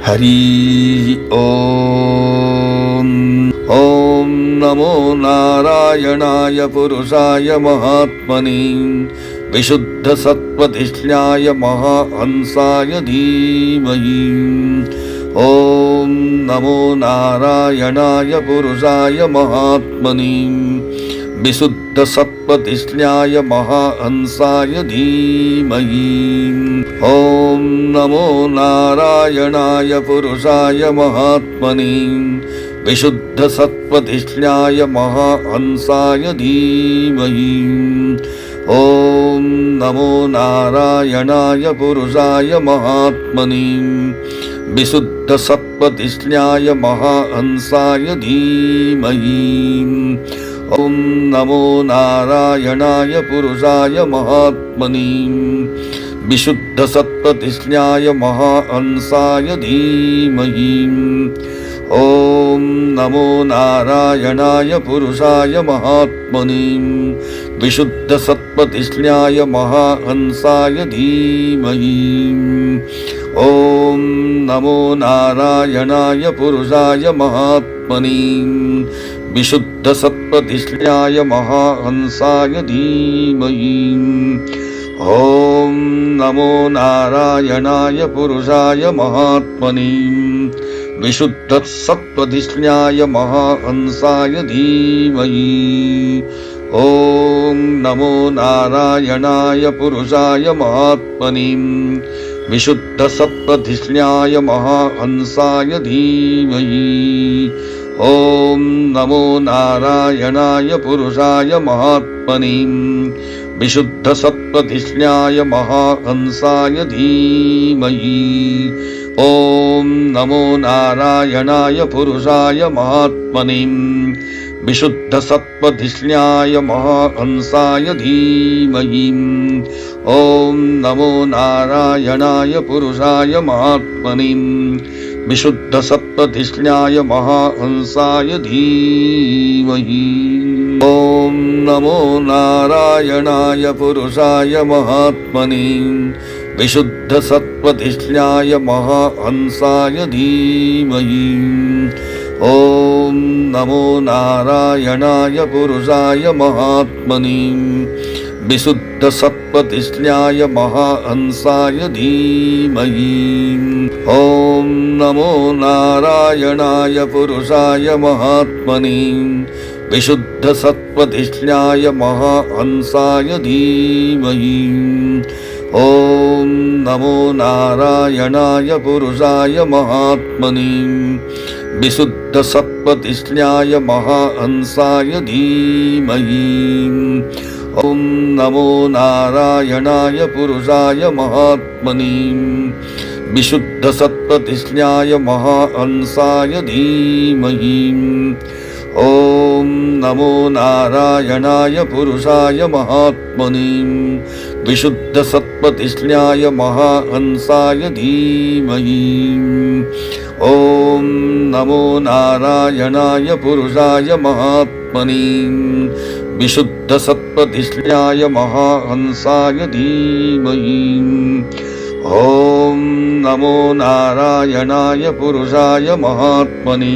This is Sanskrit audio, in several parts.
हरि ओम। ओम नमो नारायणाय पुरुषाय महात्मने विशुद्ध सत्वधिष्ण्याय महाहंसाय धीमहि। ओम नमो नारायणाय पुरुषाय महात्मने विशुद्ध सत्वधिष्ण्याय महाहंसाय धीमहि। ओम नमो नारायणाय पुरुषाय महात्मने विशुद्ध सत्वधिष्ण्याय महाहंसाय धीमहि। ओम नमो नारायणाय पुरुषाय महात्मने विशुद्ध सत्वधिष्ण्याय महाहंसाय धीमहि। ओम नमो नारायणाय पुरुषाय महात्मने विशुद्ध सत्वधिष्ण्याय महाहंसाय धीमहि। ओम नमो नारायणाय पुरुषाय महात्मने विशुद्ध सत्वधिष्ण्याय महाहंसाय धीमहि। ओम नमो नारायणाय पुरुषाय महात्मने विशुद्ध सत्वधिष्ण्याय महाहंसाय धीमहि। ओम नमो नारायणाय पुरुषाय महात्मने विशुद्ध सत्वधिष्ण्याय महाहंसाय धीमहि। ओम नमो नारायणाय पुरुषाय महात्मने विशुद्ध सत्वधिष्ण्याय महाहंसाय धीमहि। ओम नमो नारायणाय पुरुषाय महात्मने विशुद्ध सत्वधिष्ण्याय महाहंसाय धीमहि। ओम नमो नारायणाय पुरुषाय महात्मने विशुद्ध सत्वधिष्ण्याय महाहंसाय धीमहि। ओम नमो नारायणाय पुरुषाय महात्मने विशुद्ध सत्वधिष्ण्याय महाहंसाय धीमहि। ओम नमो नारायणाय पुरुषाय महात्मने विशुद्ध सत्वधिष्ण्याय महाहंसाय धीमहि। ओम नमो नारायणाय पुरुषाय महात्मने विशुद्ध सत्वधिष्ण्याय महाहंसाय धीमहि। ओम नमो नारायणाय पुरुषाय महात्मने विशुद्ध सत्वधिष्ण्याय महाहंसाय धीमहि। ओम नमो नारायणाय पुरुषाय महात्मने विशुद्ध सत्वधिष्ण्याय महाहंसाय धीमहि। ओम नमो नारायणाय पुरुषाय महात्मने विशुद्ध सत्वधिष्ण्याय महाहंसाय धीमहि। ओम नमो नारायणाय पुरुषाय महात्मने विशुद्ध सत्वधिष्ण्याय महाहंसाय धीमहि। ओम नमो नारायणाय पुरुषाय महात्मने विशुद्ध सत्वधिष्ण्याय महाहंसाय धीमहि। ओम नमो नारायणाय पुरुषाय महात्मने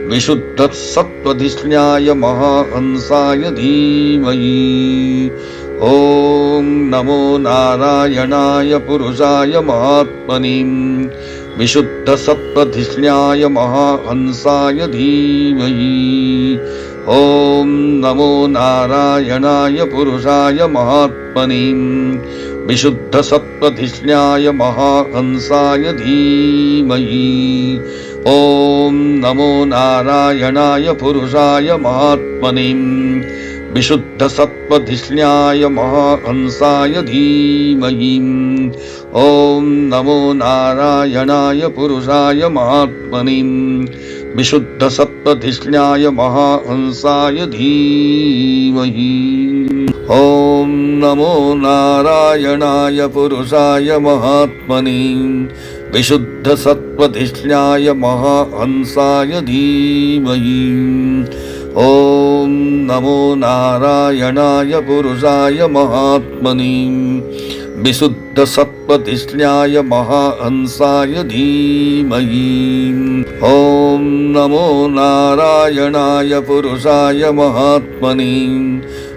विशुद्ध सत्वधिष्ण्याय महाहंसाय धीमहि। ओम नमो नारायणाय पुरुषाय महात्मने विशुद्ध सत्वधिष्ण्याय महाहंसाय धीमहि। ओम नमो नारायणाय पुरुषाय महात्मने विशुद्ध सत्वधिष्ण्याय महाहंसाय धीमहि। ओम नमो नारायणाय पुरुषाय महात्मने विशुद्ध सत्वधिष्ण्याय महाहंसाय धीमहि। ओम नमो नारायणाय पुरुषाय महात्मने विशुद्ध सत्वधिष्ण्याय महाहंसाय धीमहि। ओम नमो नारायणाय पुरुषाय महात्मने विशुद्ध सत्वधिष्ण्याय महाहंसाय धीमहि। ओम नमो नारायणाय पुरुषाय महात्मने विशुद्धसत्त्वधिष्ण्याय महाहंसाय धीमहि। ॐ नमो नारायणाय पुरुषाय महात्मने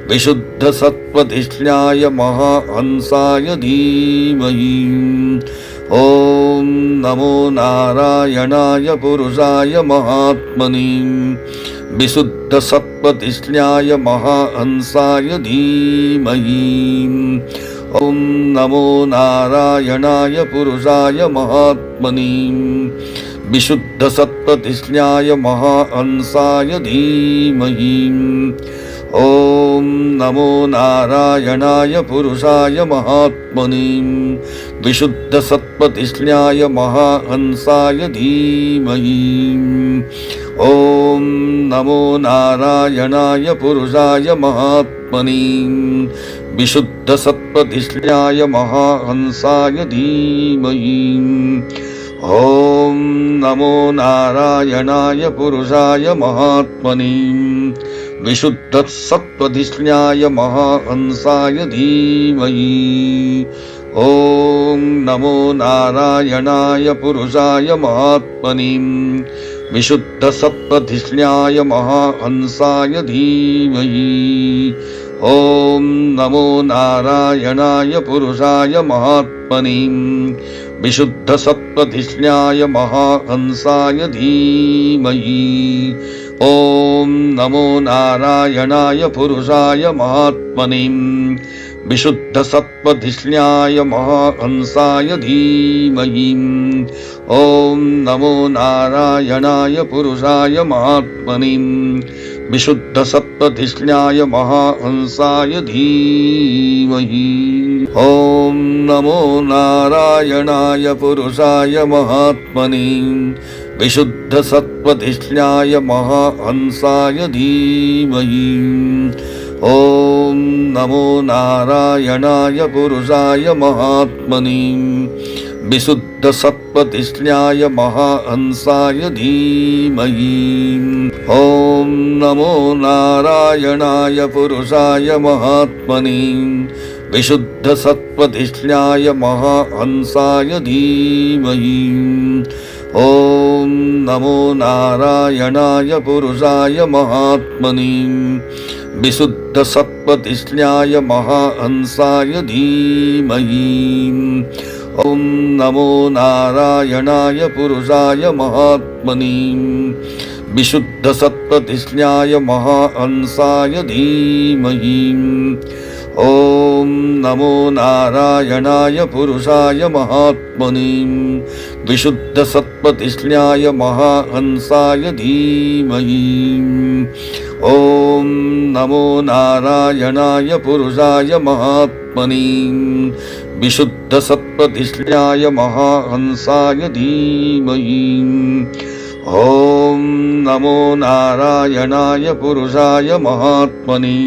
विशुद्धसत्त्वधिष्ण्याय महाहंसाय धीमहि। ॐ नमो नारायणाय पुरुषाय महात्मने विशुद्धसत्त्वधिष्ण्याय महाहंसाय धीमहि। ॐ नमो नारायणाय पुरुषाय महात्मने विशुद्धसत्त्वधिष्ण्याय महाहंसाय धीमहि। ॐ नमो नारायणाय पुरुषाय महात्मने विशुद्धसत्त्वधिष्ण्याय महाहंसाय धीमहि। ॐ नमो नारायणाय पुरुषाय महात्मने विशुद्धसत्त्वधिष्ण्याय महाहंसाय धीमहि। ॐ नमो नारायणाय पुरुषाय महात्मने विशुद्धसत्त्वधिष्ण्याय महाहंसाय धीमहि। ॐ नमो नारायणाय पुरुषाय महात्मने विशुद्धसत्त्वधिष्ण्याय महाहंसाय धीमहि। ॐ नमो नारायणाय पुरुषाय महात्मने विशुद्धसत्त्वधिष्ण्याय महाहंसाय धीमहि। ॐ नमो नारायणाय पुरुषाय महात्मने विशुद्धसत्त्वधिष्ण्याय महाहंसाय धीमहि। ॐ नमो नारायणाय पुरुषाय महात्मने विशुद्धसत्त्वधिष्ण्याय महाहंसाय धीमहि। ॐ नमो नारायणाय पुरुषाय महात्मने विशुद्धसत्त्वधिष्ण्याय महाहंसाय धीमहि। ॐ नमो नारायणाय पुरुषाय महात्मने विशुद्धसत्त्वधिष्ण्याय महाहंसाय धीमहि। ॐ नमो नारायणाय पुरुषाय महात्मने विशुद्धसत्त्वधिष्ण्याय महाहंसाय धीमहि। ॐ नमो नारायणाय पुरुषाय महात्मने विशुद्धसत्त्वधिष्ण्याय महाहंसाय धीमहि। ॐ नमो नारायणाय पुरुषाय महात्मने विशुद्धसत्त्वधिष्ण्याय महाहंसाय धीमहि। ॐ नमो नारायणाय पुरुषाय महात्मने विशुद्धसत्त्वधिष्ण्याय महाहंसाय धीमहि। ॐ नमो नारायणाय पुरुषाय महात्मने विशुद्धसत्त्वधिष्ण्याय महाहंसाय धीमहि। ॐ नमो नारायणाय पुरुषाय महात्मने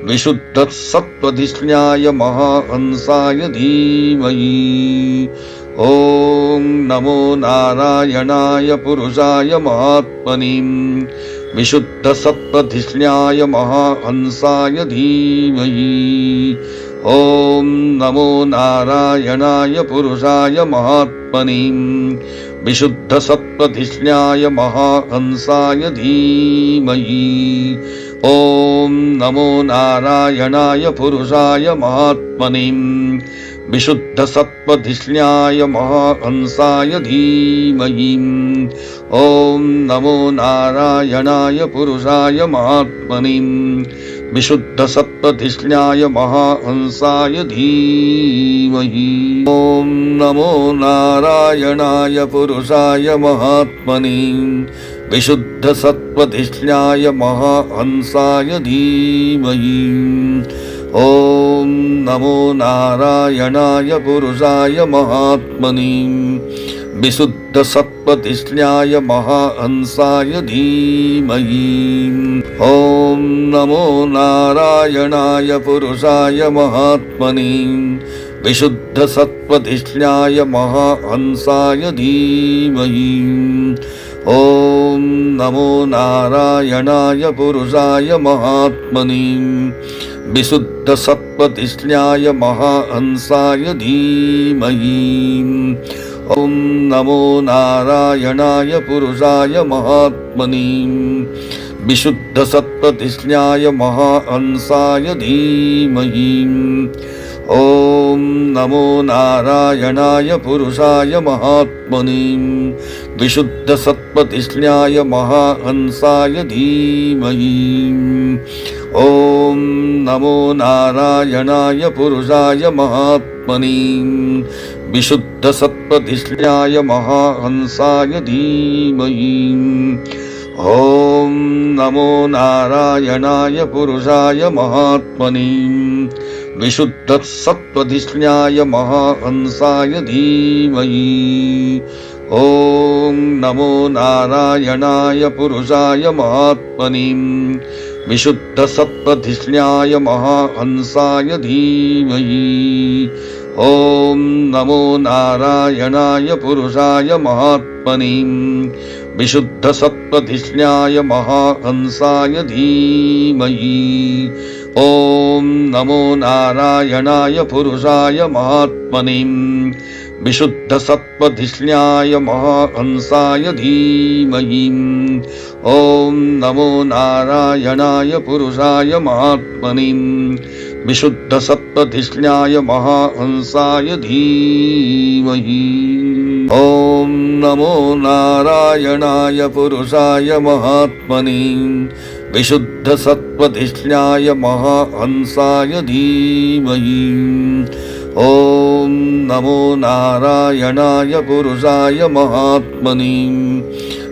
विशुद्धसत्त्वधिष्ण्याय महाहंसाय धीमहि। ॐ नमो नारायणाय पुरुषाय महात्मने विशुद्धसत्त्वधिष्ण्याय महाहंसाय धीमहि। ॐ नमो नारायणाय पुरुषाय महात्मने विशुद्धसत्त्वधिष्ण्याय महाहंसाय धीमहि। ॐ नमो नारायणाय पुरुषाय महात्मने विशुद्धसत्त्वधिष्ण्याय महाहंसाय धीमहि। ॐ नमो नारायणाय पुरुषाय महात्मने विशुद्धसत्त्वधिष्ण्याय महाहंसाय धीमहि। ॐ नमो नारायणाय पुरुषाय महात्मने विशुद्धसत्त्वधिष्ण्याय महाहंसाय धीमहि। ॐ नमो नारायणाय पुरुषाय महात्मने विशुद्धसत्त्वधिष्ण्याय महाहंसाय धीमहि। ॐ नमो नारायणाय पुरुषाय महात्मने विशुद्धसत्त्वधिष्ण्याय महाहंसाय धीमहि। ॐ नमो नारायणाय पुरुषाय महात्मने विशुद्धसत्त्वधिष्ण्याय महाहंसाय धीमहि। ॐ नमो नारायणाय पुरुषाय महात्मने विशुद्धसत्त्वधिष्ण्याय महाहंसाय धीमहि। ॐ नमो नारायणाय पुरुषाय महात्मने विशुद्धसत्त्वधिष्ण्याय महाहंसाय धीमहि। ॐ नमो नारायणाय पुरुषाय महात्मने विशुद्धसत्त्वधिष्ण्याय महाहंसाय धीमहि। ॐ नमो नारायणाय पुरुषाय महात्मने विशुद्धसत्त्वधिष्ण्याय महाहंसाय धीमहि। ॐ नमो नारायणाय पुरुषाय महात्मने विशुद्धसत्त्वधिष्ण्याय महाहंसाय धीमहि। ॐ नमो नारायणाय पुरुषाय महात्मने विशुद्धसत्त्वधिष्ण्याय महाहंसाय धीमहि। ॐ नमो नारायणाय पुरुषाय महात्मने विशुद्धसत्त्वधिष्ण्याय महाहंसाय धीमहि। ॐ नमो नारायणाय पुरुषाय महात्मने विशुद्धसत्त्वधिष्ण्याय महाहंसाय धीमहि। ॐ नमो नारायणाय पुरुषाय महात्मने विशुद्धसत्त्वधिष्ण्याय महाहंसाय धीमहि। ॐ नमो नारायणाय पुरुषाय महात्मने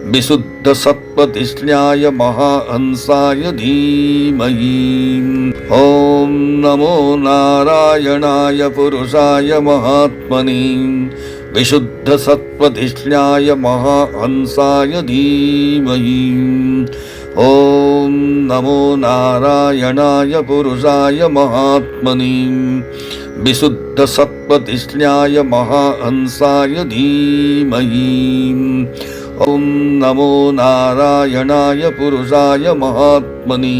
विशुद्धसत्त्वधिष्ण्याय महाहंसाय धीमहि। ॐ नमो नारायणाय पुरुषाय महात्मने विशुद्धसत्त्वधिष्ण्याय महाहंसाय धीमहि। ॐ नमो नारायणाय पुरुषाय महात्मने विशुद्धसत्त्वधिष्ण्याय महाहंसाय धीमहि। ॐ नमो नारायणाय पुरुषाय महात्मने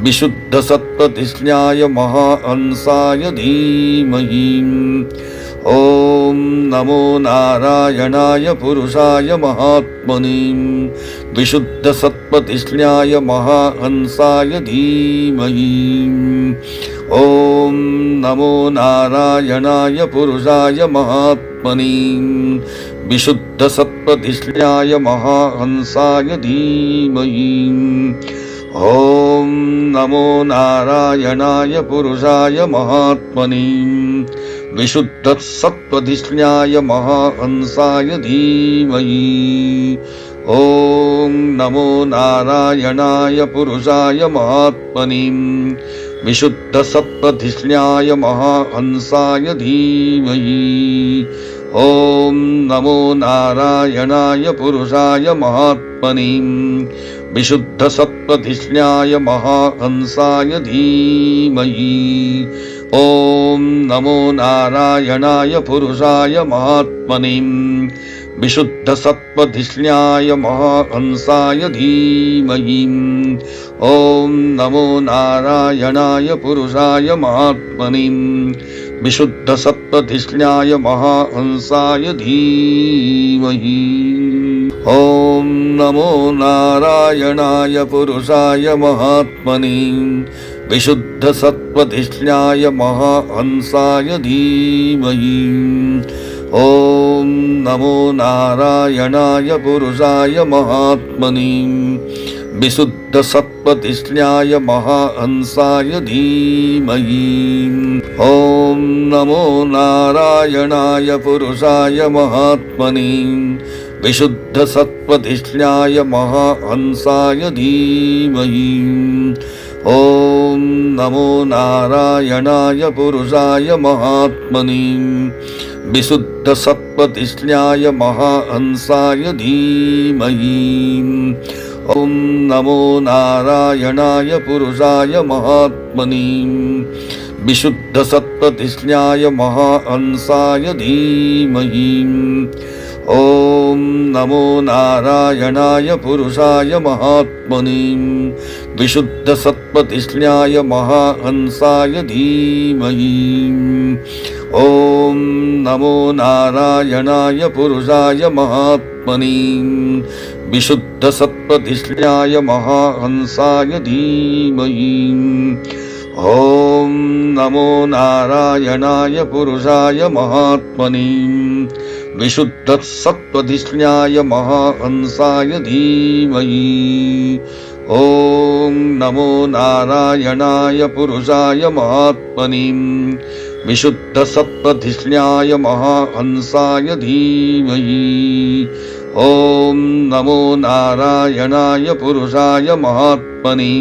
विशुद्धसत्त्वधिष्ण्याय महाहंसाय धीमहि। ॐ नमो नारायणाय पुरुषाय महात्मने विशुद्धसत्त्वधिष्ण्याय महाहंसाय धीमहि। ॐ नमो नारायणाय पुरुषाय महात्मने विशुद्धसत्त्वधिष्ण्याय महाहंसाय धीमहि। ॐ नमो नारायणाय पुरुषाय महात्मने विशुद्धसत्त्वधिष्ण्याय महाहंसाय धीमहि। ॐ नमो नारायणाय पुरुषाय महात्मने विशुद्धसत्त्वधिष्ण्याय महाहंसाय धीमहि। ॐ नमो नारायणाय पुरुषाय महात्मने विशुद्धसत्त्वधिष्ण्याय महाहंसाय धीमहि। ॐ नमो नारायणाय पुरुषाय महात्मने विशुद्धसत्त्वधिष्ण्याय महाहंसाय धीमहि। ॐ नमो नारायणाय पुरुषाय महात्मने विशुद्धसत्त्वधिष्ण्याय महाहंसाय धीमहि। ॐ नमो नारायणाय पुरुषाय महात्मने विशुद्धसत्त्वधिष्ण्याय महाहंसाय धीमहि। ॐ नमो नारायणाय पुरुषाय महात्मने विशुद्धसत्त्वधिष्ण्याय महाहंसाय धीमहि। ॐ नमो नारायणाय पुरुषाय महात्मने विशुद्धसत्त्वधिष्ण्याय महाहंसाय धीमहि। ॐ नमो नारायणाय पुरुषाय महात्मने विशुद्धसत्त्वधिष्ण्याय महाहंसाय धीमहि। ॐ नमो नारायणाय पुरुषाय महात्मने विशुद्धसत्त्वधिष्ण्याय महाहंसाय धीमहि। ॐ नमो नारायणाय पुरुषाय महात्मने विशुद्धसत्त्वधिष्ण्याय शुद्धसत्त्वधिष्ण्याय महाहंसाय धीमहि। ॐ नमो नारायणाय पुरुषाय महात्मने विशुद्धसत्त्वधिष्ण्याय महाहंसाय धीमहि। ॐ नमो नारायणाय पुरुषाय महात्मने विशुद्धसत्त्वधिष्ण्याय महाहंसाय धीमहि। ॐ नमो नारायणाय पुरुषाय महात्मने विशुद्धसत्त्वधिष्ण्याय महाहंसाय धीमहि। ॐ नमो नारायणाय पुरुषाय महात्मने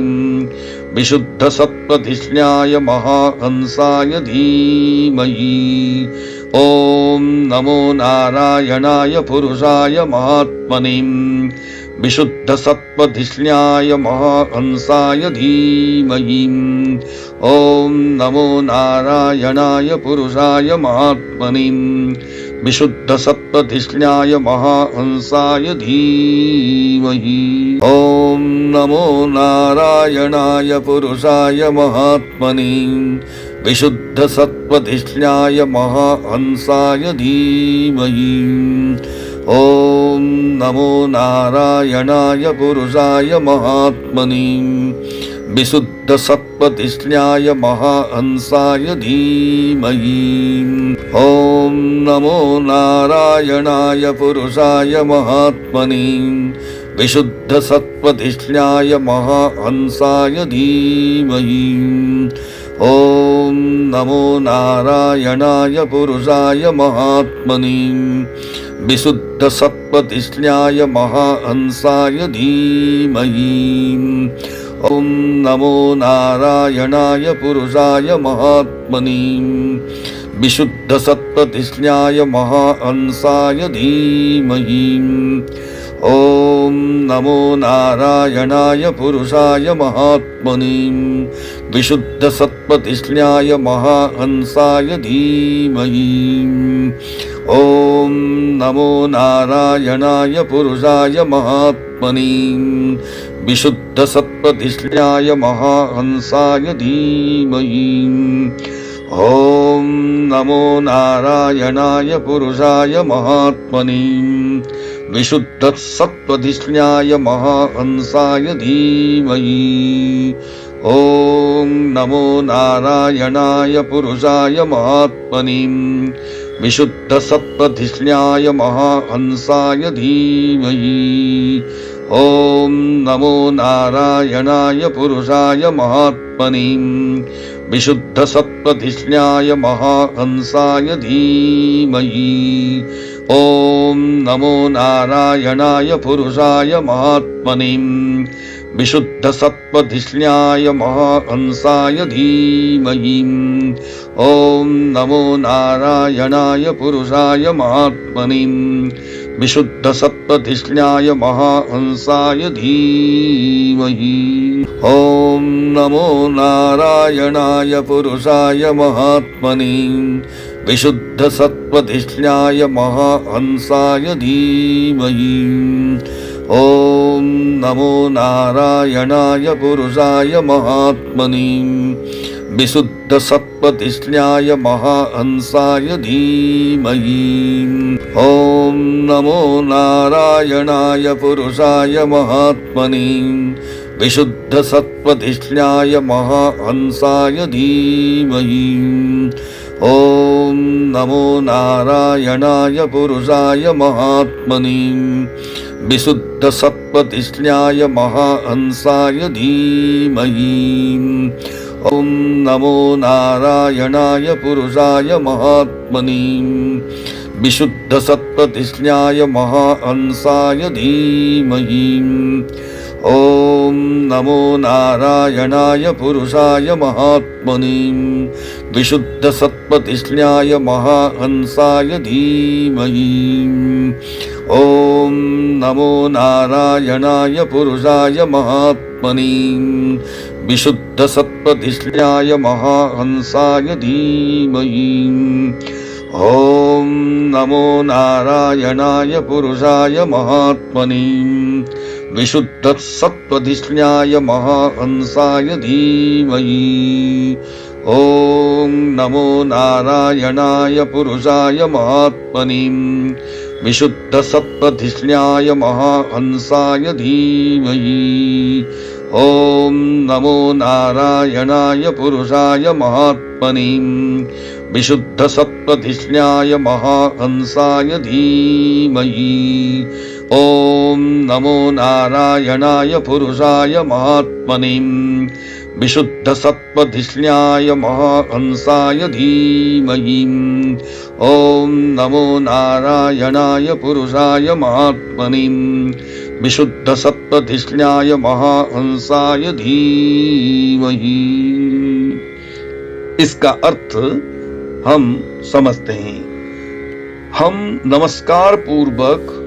विशुद्धसत्त्वधिष्ण्याय महाहंसाय धीमहि। ॐ नमो नारायणाय पुरुषाय महात्मने विशुद्धसत्त्वधिष्ण्याय महाहंसाय धीमहि। ॐ नमो नारायणाय पुरुषाय महात्मने विशुद्धसत्त्वधिष्ण्याय महाहंसाय धीमहि। ॐ नमो नारायणाय पुरुषाय महात्मने विशुद्धसत्त्वधिष्ण्याय महाहंसाय धीमहि। ॐ नमो नारायणाय पुरुषाय महात्मने विशुद्धसत्त्वधिष्ण्याय महाहंसाय धीमहि। ॐ नमो नारायणाय पुरुषाय महात्मने विशुद्धसत्त्वधिष्ण्याय महाहंसाय धीमहि। ॐ नमो नारायणाय पुरुषाय महात्मने विशुद्धसत्त्वधिष्ण्याय महाहंसाय धीमहि। ॐ नमो नारायणाय पुरुषाय महात्मने विशुद्धसत्त्वधिष्ण्याय महाहंसाय धीमहि। ॐ नमो नारायणाय पुरुषाय महात्मने विशुद्धसत्त्वधिष्ण्याय महाहंसाय धीमहि। ॐ नमो नारायणाय पुरुषाय महात्मने विशुद्धसत्त्वधिष्ण्याय महाहंसाय धीमहि। ॐ नमो नारायणाय पुरुषाय महात्मने विशुद्धसत्त्वधिष्ण्याय महाहंसाय धीमहि। ॐ नमो नारायणाय पुरुषाय महात्मने विशुद्धसत्त्वधिष्ण्याय महाहंसाय धीमहि। ॐ नमो नारायणाय पुरुषाय महात्मने विशुद्धसत्त्वधिष्ण्याय महाहंसाय धीमहि। ॐ नमो नारायणाय पुरुषाय महात्मने विशुद्धसत्त्वधिष्ण्याय महाहंसाय धीमहि। ॐ नमो नारायणाय पुरुषाय महात्मने विशुद्धसत्त्वधिष्ण्याय महाहंसाय धीमहि। ॐ नमो नारायणाय पुरुषाय महात्मने विशुद्धसत्त्वधिष्ण्याय महाहंसाय धीमहि। ॐ नमो नारायणाय पुरुषाय महात्मने विशुद्धसत्त्वधिष्ण्याय महाहंसाय धीमहि। ॐ नमो नारायणाय पुरुषाय महात्मने विशुद्धसत्त्वधिष्ण्याय महाहंसाय धीमहि। ॐ नमो नारायणाय पुरुषाय महात्मने विशुद्धसत्त्वधिष्ण्याय महाहंसाय धीमहि। ॐ नमो नारायणाय पुरुषाय महात्मने विशुद्धसत्त्वधिष्ण्याय महाहंसाय धीमहि। ॐ नमो नारायणाय पुरुषाय महात्मने विशुद्धसत्त्वधिष्ण्याय महाहंसाय धीमहि। ॐ नमो नारायणाय पुरुषाय महात्मने विशुद्धसत्त्वधिष्ण्याय महाहंसाय धीमहि। ॐ नमो नारायणाय पुरुषाय महात्मने विशुद्ध सत्वधिष्ण्याय महाहंसाय धीमहि। ओम नमो नारायणाय पुरुषाय महात्मने विशुद्ध सत्वधिष्ण्याय महाहंसाय धीमहि। ओम नमो नारायणाय पुरुषाय महात्मने विशुद्ध सत्वधिष्ण्याय महाहंसाय धीमहि। ओम नमो नारायणाय पुरुषाय महात्मने विशुद्ध सत्वधिष्ण्याय महाहंसाय धीमहि। ओम नमो नारायणाय पुरुषाय महात्मने विशुद्ध सत्वधिष्ण्याय महाहंसाय धीमहि। इसका अर्थ हम समझते हैं। हम नमस्कार पूर्वक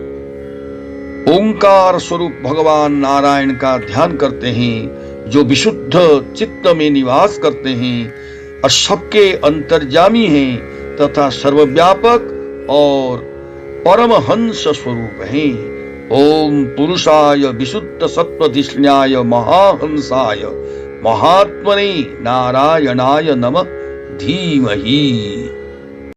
ओंकार स्वरूप भगवान नारायण का ध्यान करते हैं, जो विशुद्ध चित्त में निवास करते हैं और सबके अंतर्यामी हैं तथा सर्वव्यापक और परमहंस स्वरूप हैं। ओम पुरुषाय विशुद्ध सत्वधिष्ण्याय महाहंसाय महात्मने नारायणाय नमः धीमहि।